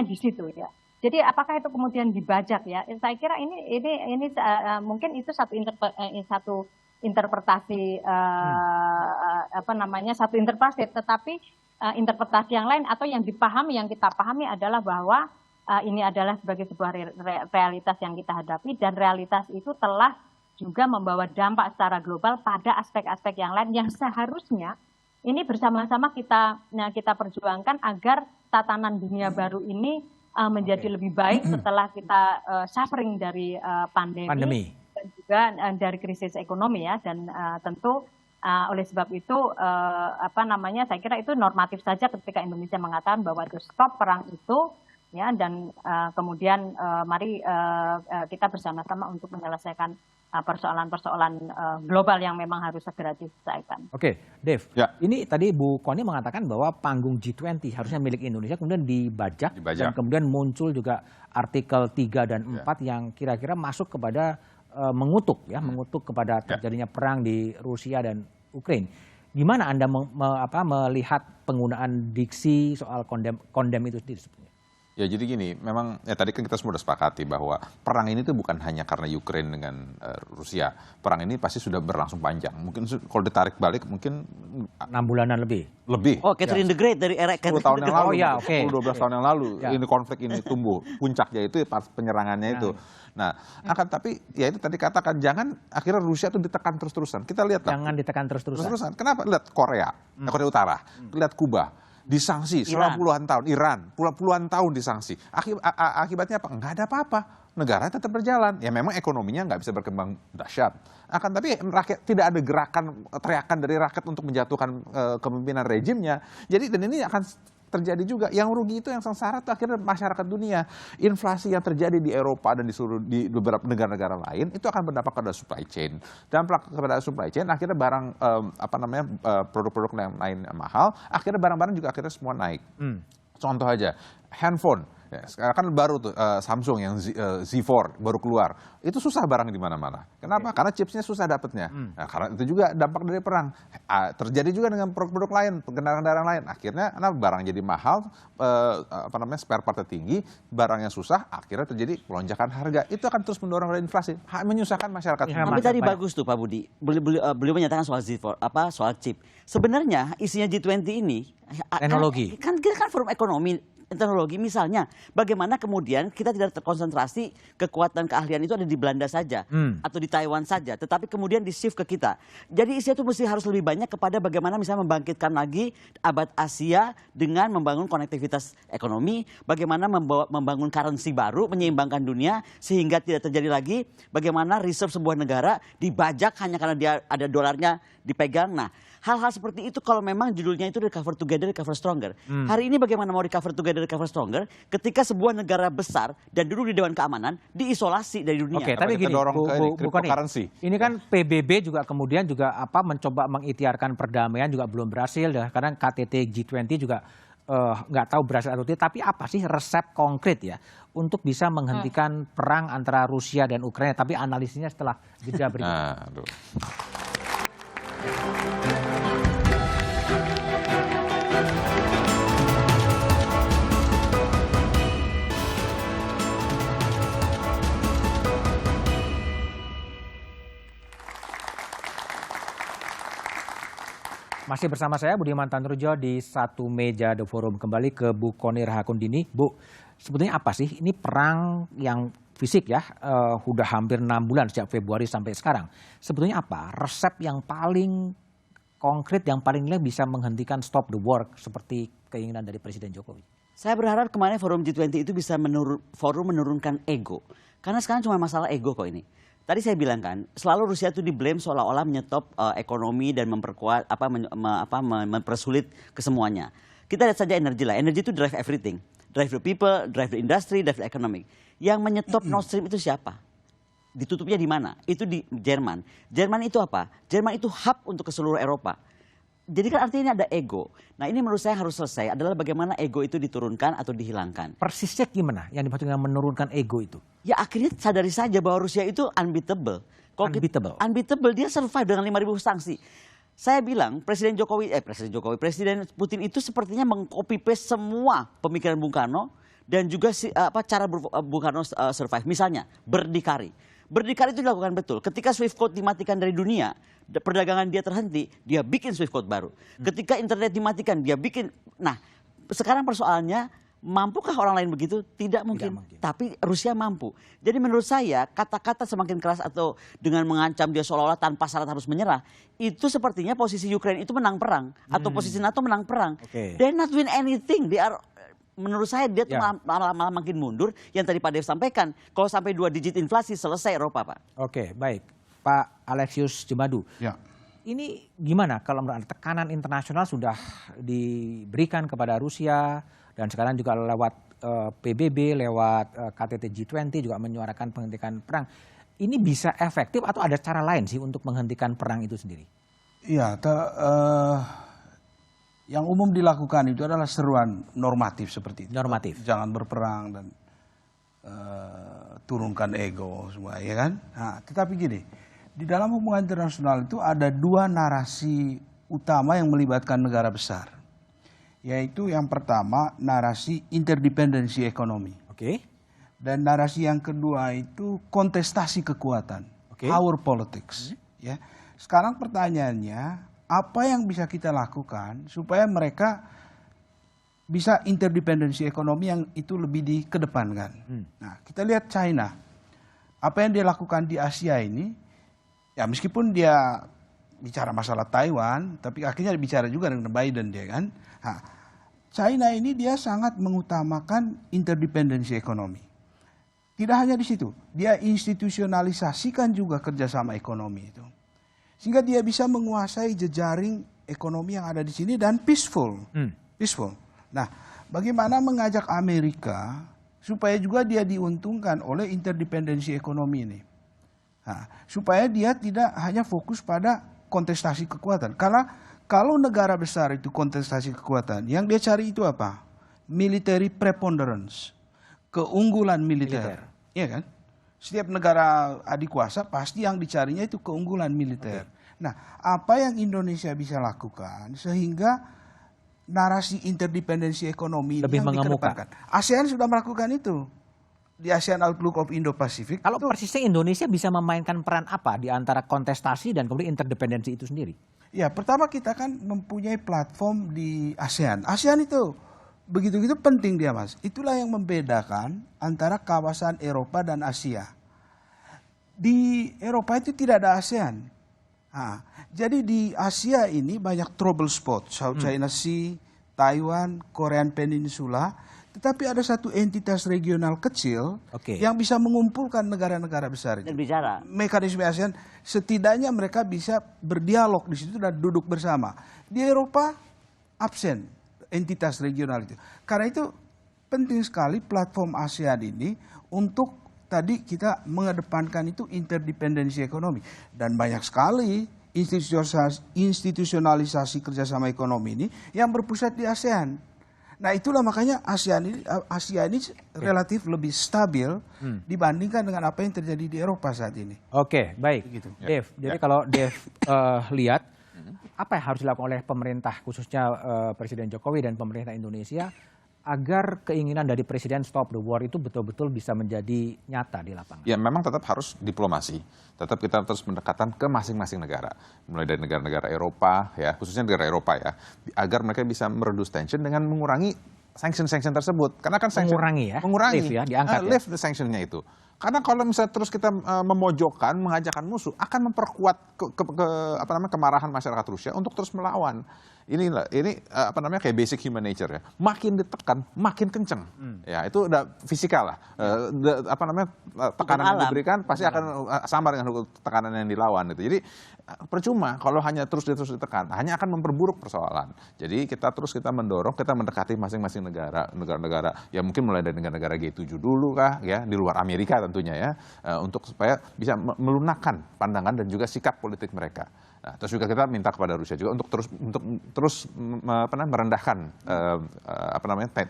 di situ ya. Jadi apakah itu kemudian dibajak ya? Saya kira ini mungkin itu satu interpretasi satu interpretasi, tetapi interpretasi yang lain atau yang kita pahami adalah bahwa ini adalah sebagai sebuah realitas yang kita hadapi, dan realitas itu telah juga membawa dampak secara global pada aspek-aspek yang lain yang seharusnya ini bersama-sama kita perjuangkan agar tatanan dunia baru ini menjadi lebih baik setelah kita suffering dari pandemi dan juga dari krisis ekonomi ya, dan tentu oleh sebab itu saya kira itu normatif saja ketika Indonesia mengatakan bahwa itu stop perang itu ya, dan kemudian mari kita bersama-sama untuk menyelesaikan persoalan-persoalan global yang memang harus segera diselesaikan. Dev, ini tadi Bu Kony mengatakan bahwa panggung G20 harusnya milik Indonesia kemudian dibajak. Dan kemudian muncul juga artikel 3 dan 4 yang kira-kira masuk kepada mengutuk kepada terjadinya perang di Rusia dan Ukraina. Gimana Anda melihat penggunaan diksi soal kondem itu sendiri sebetulnya? Ya jadi gini, memang tadi kan kita semua sudah sepakati bahwa perang ini tuh bukan hanya karena Ukraina dengan Rusia. Perang ini pasti sudah berlangsung panjang. Mungkin kalau ditarik balik mungkin 6 bulanan lebih. Catherine the Great dari era 10 tahun yang lalu, 10-12 tahun yang lalu ini konflik ini tumbuh. Puncaknya itu pas penyerangannya itu. Nah, tapi ya itu tadi katakan jangan akhirnya Rusia itu ditekan terus-terusan. Kita lihat Jangan ditekan terus-terusan. Kenapa? Lihat Korea Utara, lihat Kuba. Disanksi selama puluhan tahun, Iran puluhan tahun disanksi. Akibatnya apa? Nggak ada apa-apa. Negara tetap berjalan. Ya memang ekonominya nggak bisa berkembang dahsyat. Tapi rakyat tidak ada teriakan dari rakyat untuk menjatuhkan kepemimpinan rejimnya. Jadi dan ini akan terjadi juga. Yang rugi itu yang sengsara itu akhirnya masyarakat dunia. Inflasi yang terjadi di Eropa dan di beberapa negara-negara lain itu akan berdampak pada supply chain. Dampak kepada supply chain akhirnya barang produk-produk yang lain mahal, akhirnya barang-barang juga akhirnya semua naik. Contoh aja, handphone Ya, sekarang kan baru tuh Samsung yang Z4 baru keluar. Itu susah barang di mana-mana. Kenapa? Karena chipsnya susah dapatnya. Nah, karena itu juga dampak dari perang. Terjadi juga dengan produk-produk lain, kendaraan-kendaraan lain. Akhirnya barang jadi mahal, spare partnya tinggi, barang yang susah, akhirnya terjadi lonjakan harga. Itu akan terus mendorong inflasi, menyusahkan masyarakat. Tapi tadi bagus tuh Pak Budi, beliau menyatakan soal Z4, soal chip. Sebenarnya isinya G20 ini teknologi. Kan forum ekonomi. Teknologi misalnya, bagaimana kemudian kita tidak terkonsentrasi kekuatan keahlian itu ada di Belanda saja atau di Taiwan saja, tetapi kemudian di shift ke kita. Jadi isinya itu mesti harus lebih banyak kepada bagaimana misalnya membangkitkan lagi abad Asia dengan membangun konektivitas ekonomi, bagaimana membangun currency baru, menyeimbangkan dunia sehingga tidak terjadi lagi bagaimana reserve sebuah negara dibajak hanya karena dia ada dolarnya dipegang. Nah, hal-hal seperti itu kalau memang judulnya itu recover together, recover stronger. Hari ini bagaimana mau recover together, recover stronger ketika sebuah negara besar dan duduk di Dewan Keamanan diisolasi dari dunia. Oke, tapi gini, Bu Koni, ini kan PBB juga kemudian juga mencoba mengikhtiarkan perdamaian juga belum berhasil. Kadang KTT G20 juga nggak tahu berhasil atau tidak. Tapi apa sih resep konkret ya untuk bisa menghentikan perang antara Rusia dan Ukraina? Tapi analisisnya setelah jeda berikut. Masih bersama saya Budiman Tanrujo di satu meja The Forum. Kembali ke Bu Koni Rahakundini. Bu, sebetulnya apa sih ini perang yang fisik ya, udah hampir 6 bulan sejak Februari sampai sekarang. Sebetulnya apa resep yang paling konkret, yang paling bisa menghentikan stop the war seperti keinginan dari Presiden Jokowi? Saya berharap kemarin forum G20 itu bisa menurunkan ego. Karena sekarang cuma masalah ego kok ini. Tadi saya bilang kan, selalu Rusia itu diblame seolah-olah menyetop ekonomi dan memperkuat mempersulit kesemuanya. Kita lihat saja energi lah. Energi itu drive everything. Drive the people, drive the industry, drive the economic. Yang menyetop Nord Stream itu siapa? Ditutupnya di mana? Itu di Jerman. Jerman itu apa? Jerman itu hub untuk ke seluruh Eropa. Jadi kan artinya ini ada ego. Nah ini menurut saya harus selesai adalah bagaimana ego itu diturunkan atau dihilangkan. Persisnya gimana yang dimaksud dengan menurunkan ego itu? Ya akhirnya sadari saja bahwa Rusia itu unbeatable. Unbeatable, dia survive dengan 5.000 sanksi. Saya bilang Presiden Presiden Putin itu sepertinya meng-copy paste semua pemikiran Bung Karno dan juga cara Bung Karno survive. Misalnya berdikari. Berdikari itu dilakukan betul. Ketika Swift Code dimatikan dari dunia, perdagangan dia terhenti, dia bikin Swift Code baru. Ketika internet dimatikan, dia bikin. Nah, sekarang persoalannya, mampukah orang lain begitu? Tidak mungkin. Tapi Rusia mampu. Jadi menurut saya, kata-kata semakin keras atau dengan mengancam dia seolah-olah tanpa syarat harus menyerah, itu sepertinya posisi Ukraina itu menang perang. Atau posisi NATO menang perang. They not win anything. Menurut saya dia malah makin mundur. Yang tadi Pak Dev sampaikan, kalau sampai 2 digit inflasi selesai Eropa, Pak. Oke, baik. Pak Alexius Jemadu. Ya. Ini gimana kalau menurut tekanan internasional sudah diberikan kepada Rusia dan sekarang juga lewat PBB, lewat KTT G20 juga menyuarakan penghentian perang. Ini bisa efektif atau ada cara lain sih untuk menghentikan perang itu sendiri? Iya, yang umum dilakukan itu adalah seruan normatif seperti itu. Normatif. Jangan berperang dan turunkan ego semua, ya kan? Nah, tetapi gini, di dalam hubungan internasional itu ada 2 narasi utama yang melibatkan negara besar. Yaitu yang pertama narasi interdependensi ekonomi. Dan narasi yang kedua itu kontestasi kekuatan. Power politics. Ya. Sekarang pertanyaannya, apa yang bisa kita lakukan supaya mereka bisa interdependensi ekonomi yang itu lebih dikedepankan. Nah, kita lihat China. Apa yang dia lakukan di Asia ini, ya meskipun dia bicara masalah Taiwan, tapi akhirnya bicara juga dengan Biden dia kan. Nah, China ini dia sangat mengutamakan interdependensi ekonomi. Tidak hanya di situ, dia institusionalisasikan juga kerjasama ekonomi itu. Sehingga dia bisa menguasai jejaring ekonomi yang ada di sini dan peaceful. Nah, bagaimana mengajak Amerika supaya juga dia diuntungkan oleh interdependensi ekonomi ini. Nah, supaya dia tidak hanya fokus pada kontestasi kekuatan. Karena kalau negara besar itu kontestasi kekuatan, yang dia cari itu apa? Military preponderance. keunggulan militer. Iya kan? Setiap negara adikuasa pasti yang dicarinya itu keunggulan militer. Nah, apa yang Indonesia bisa lakukan sehingga narasi interdependensi ekonomi lebih yang mengemuka. dikedepankan. ASEAN sudah melakukan itu. Di ASEAN Outlook of Indo-Pacific. Kalau persisnya Indonesia bisa memainkan peran apa di antara kontestasi dan kemudian interdependensi itu sendiri? Ya, pertama kita kan mempunyai platform di ASEAN. ASEAN itu begitu-gitu penting dia, Mas. Itulah yang membedakan antara kawasan Eropa dan Asia. Di Eropa itu tidak ada ASEAN. Nah, jadi di Asia ini banyak trouble spot. South China Sea, Taiwan, Korean Peninsula. Tetapi ada satu entitas regional kecil yang bisa mengumpulkan negara-negara besar itu. Dan bicara. Mekanisme ASEAN, setidaknya mereka bisa berdialog di situ dan duduk bersama. Di Eropa, absen entitas regional itu. Karena itu penting sekali platform ASEAN ini untuk tadi kita mengedepankan itu interdependensi ekonomi. Dan banyak sekali institusionalisasi kerjasama ekonomi ini yang berpusat di ASEAN. Nah, itulah makanya Asia ini relatif lebih stabil dibandingkan dengan apa yang terjadi di Eropa saat ini. Oke, baik. Begitu. Dev, jadi kalau Dev lihat apa yang harus dilakukan oleh pemerintah khususnya Presiden Jokowi dan pemerintah Indonesia agar keinginan dari Presiden Stop the War itu betul-betul bisa menjadi nyata di lapangan? Ya memang tetap harus diplomasi, tetap kita terus mendekatan ke masing-masing negara, mulai dari negara-negara Eropa ya, khususnya negara Eropa ya, agar mereka bisa mereduce tension dengan mengurangi sanction-sanction tersebut. Karena kan sanction, lift ya, diangkat lift the sanctionnya itu. Karena kalau misalnya terus kita memojokkan, mengajakkan musuh, akan memperkuat kemarahan masyarakat Rusia untuk terus melawan. Ini kayak basic human nature ya. Makin ditekan, makin kenceng. Ya itu udah fisikal lah. Tekanan yang diberikan pasti akan sama dengan tekanan yang dilawan. Gitu. Jadi percuma kalau hanya terus ditekan, hanya akan memperburuk persoalan. Jadi kita mendorong, kita mendekati masing-masing negara-negara. Ya mungkin mulai dari negara-negara G7 dulu kah, ya di luar Amerika tentunya ya, untuk supaya bisa melunakkan pandangan dan juga sikap politik mereka. Nah, terus juga kita minta kepada Rusia juga untuk terus merendahkan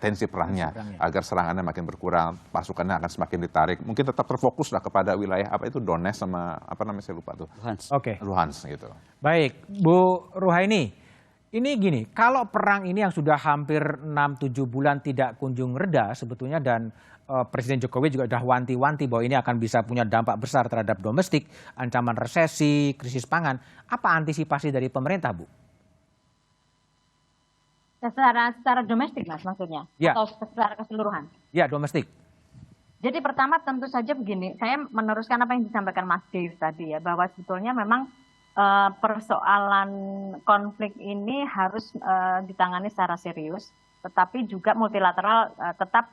tensi perangnya agar serangannya makin berkurang, pasukannya akan semakin ditarik. Mungkin tetap terfokuslah kepada wilayah Donetsk sama saya lupa tuh. Luhansk gitu. Baik, Bu Ruhaini. Ini gini, kalau perang ini yang sudah hampir 6-7 bulan tidak kunjung reda sebetulnya dan Presiden Jokowi juga sudah wanti-wanti bahwa ini akan bisa punya dampak besar terhadap domestik, ancaman resesi, krisis pangan. Apa antisipasi dari pemerintah, Bu? Secara domestik, Mas, maksudnya? Ya. Atau secara keseluruhan? Ya, domestik. Jadi pertama tentu saja begini, saya meneruskan apa yang disampaikan Mas Dev tadi ya, bahwa sebetulnya memang persoalan konflik ini harus ditangani secara serius, tetapi juga multilateral tetap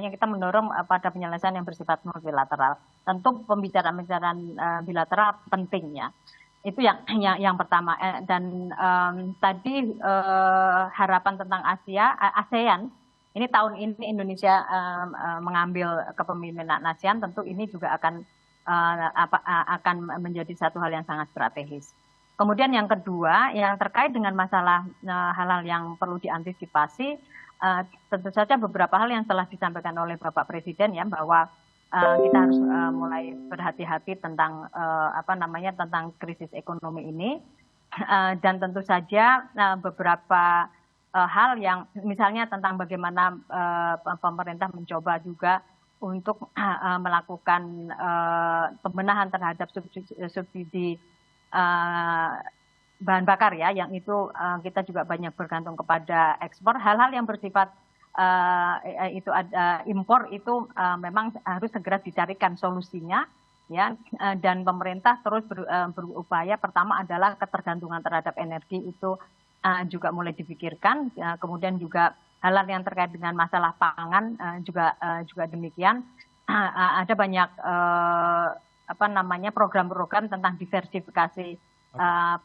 kita mendorong pada penyelesaian yang bersifat multilateral. Tentu pembicaraan-pembicaraan bilateral pentingnya. Itu yang pertama. Dan tadi harapan tentang ASEAN, ini tahun ini Indonesia mengambil kepemimpinan ASEAN, tentu ini juga akan menjadi satu hal yang sangat strategis. Kemudian yang kedua, yang terkait dengan masalah hal-hal yang perlu diantisipasi, tentu saja beberapa hal yang telah disampaikan oleh Bapak Presiden ya, bahwa kita harus mulai berhati-hati tentang tentang krisis ekonomi ini, dan tentu saja beberapa hal yang misalnya tentang bagaimana pemerintah mencoba juga untuk melakukan pembenahan terhadap subsidi bahan bakar ya, yang itu kita juga banyak bergantung kepada ekspor. Hal-hal yang bersifat itu ada impor itu memang harus segera dicarikan solusinya ya, dan pemerintah terus berupaya. Pertama adalah ketergantungan terhadap energi itu juga mulai dipikirkan, kemudian juga hal-hal yang terkait dengan masalah pangan juga demikian. Ada banyak program-program tentang diversifikasi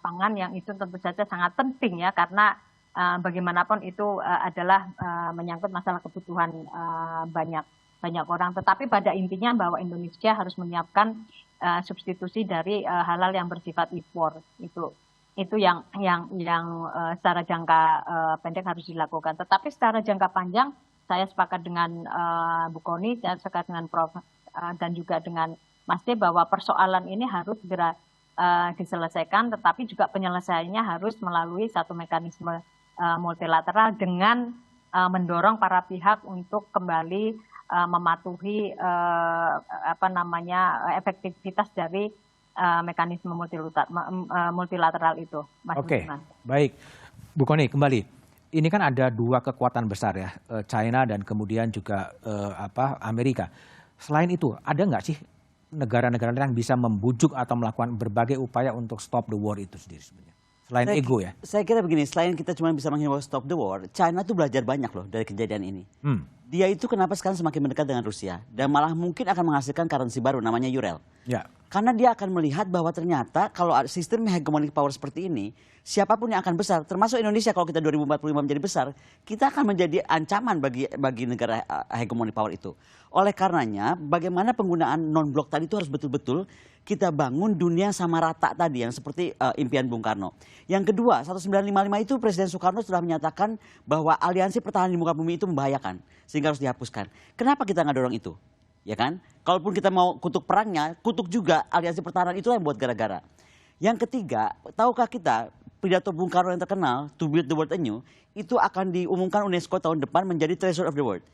pangan yang itu tentu saja sangat penting ya, karena bagaimanapun itu adalah menyangkut masalah kebutuhan banyak orang. Tetapi pada intinya bahwa Indonesia harus menyiapkan substitusi dari hal-hal yang bersifat impor. Itu yang secara jangka pendek harus dilakukan. Tetapi secara jangka panjang saya sepakat dengan Bu Kony, saya sepakat dengan Prof. Dan juga dengan Mas D bahwa persoalan ini harus segera diselesaikan, tetapi juga penyelesaiannya harus melalui satu mekanisme multilateral dengan mendorong para pihak untuk kembali mematuhi efektivitas dari mekanisme multilateral itu, Mas Budiman. Baik, Bu Kony kembali. Ini kan ada dua kekuatan besar ya, China dan kemudian juga Amerika. Selain itu, ada nggak sih negara-negara yang bisa membujuk atau melakukan berbagai upaya untuk stop the war itu sendiri sebenarnya? Selain ego ya? Saya kira begini, selain kita cuma bisa menghimbau stop the war, China tuh belajar banyak loh dari kejadian ini. Dia itu kenapa sekarang semakin mendekat dengan Rusia dan malah mungkin akan menghasilkan currency baru namanya Euro. Ya. Karena dia akan melihat bahwa ternyata kalau sistem hegemonic power seperti ini, siapapun yang akan besar, termasuk Indonesia kalau kita 2045 menjadi besar, kita akan menjadi ancaman bagi negara hegemonic power itu. Oleh karenanya, bagaimana penggunaan non-blok tadi itu harus betul-betul kita bangun dunia sama rata tadi yang seperti impian Bung Karno. Yang kedua, 1955 itu Presiden Soekarno sudah menyatakan bahwa aliansi pertahanan di muka bumi itu membahayakan, sehingga harus dihapuskan. Kenapa kita nggak dorong itu? Ya kan? Kalaupun kita mau kutuk perangnya, kutuk juga aliansi pertahanan itu yang buat gara-gara. Yang ketiga, tahukah kita pidato Bung Karno yang terkenal, To Build the World Anew, itu akan diumumkan UNESCO tahun depan menjadi Treasure of the World.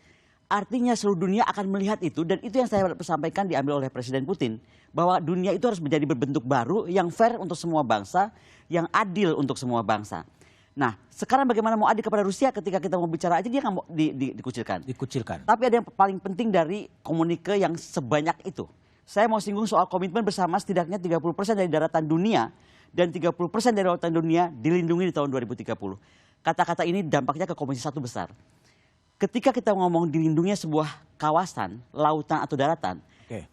Artinya seluruh dunia akan melihat itu, dan itu yang saya sampaikan diambil oleh Presiden Putin, bahwa dunia itu harus menjadi berbentuk baru, yang fair untuk semua bangsa, yang adil untuk semua bangsa. Nah, sekarang bagaimana mau adil kepada Rusia ketika kita mau bicara aja dia nggak mau dikucilkan. Tapi ada yang paling penting dari komunike yang sebanyak itu. Saya mau singgung soal komitmen bersama setidaknya 30% dari daratan dunia dan 30% dari lautan dunia dilindungi di tahun 2030. Kata-kata ini dampaknya ke Komisi 1 besar. Ketika kita ngomong dilindunginya sebuah kawasan, lautan atau daratan,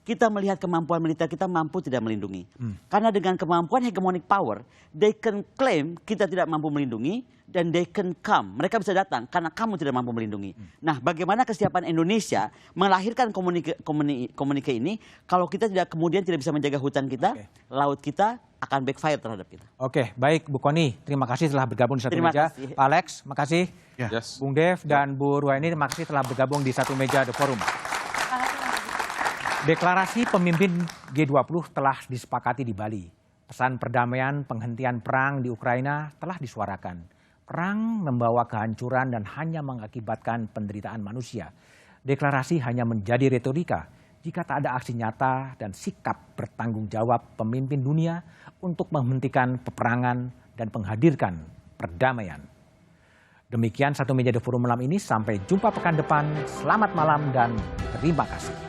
kita melihat kemampuan militer kita mampu tidak melindungi. Karena dengan kemampuan hegemonic power, they can claim kita tidak mampu melindungi, dan they can come. Mereka bisa datang karena kamu tidak mampu melindungi. Nah, bagaimana kesiapan Indonesia melahirkan komunike ini kalau kita kemudian tidak bisa menjaga hutan kita, laut kita akan backfire terhadap kita. Oke, baik Bu Kony, terima kasih telah bergabung di satu meja. Pak Alex, makasih. Yes. Bung Dev dan Bu Ruwaini, terima kasih telah bergabung di satu meja The Forum. Deklarasi pemimpin G20 telah disepakati di Bali. Pesan perdamaian penghentian perang di Ukraina telah disuarakan. Perang membawa kehancuran dan hanya mengakibatkan penderitaan manusia. Deklarasi hanya menjadi retorika jika tak ada aksi nyata dan sikap bertanggung jawab pemimpin dunia untuk menghentikan peperangan dan menghadirkan perdamaian. Demikian satu meja The Forum malam ini. Sampai jumpa pekan depan. Selamat malam dan terima kasih.